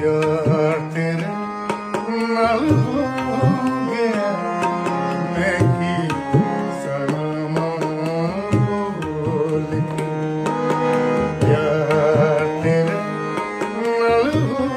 ਯਾਰ ਤੇਰੇ ਨਾਲ ਹੋ ਗਿਆ ਮੈਂ ਕੀ ਸਲਾਮਾਂ ਬੋਲ ਕੇ ਯਾਰ ਤੇਰੇ ਨਾਲ ਹੋ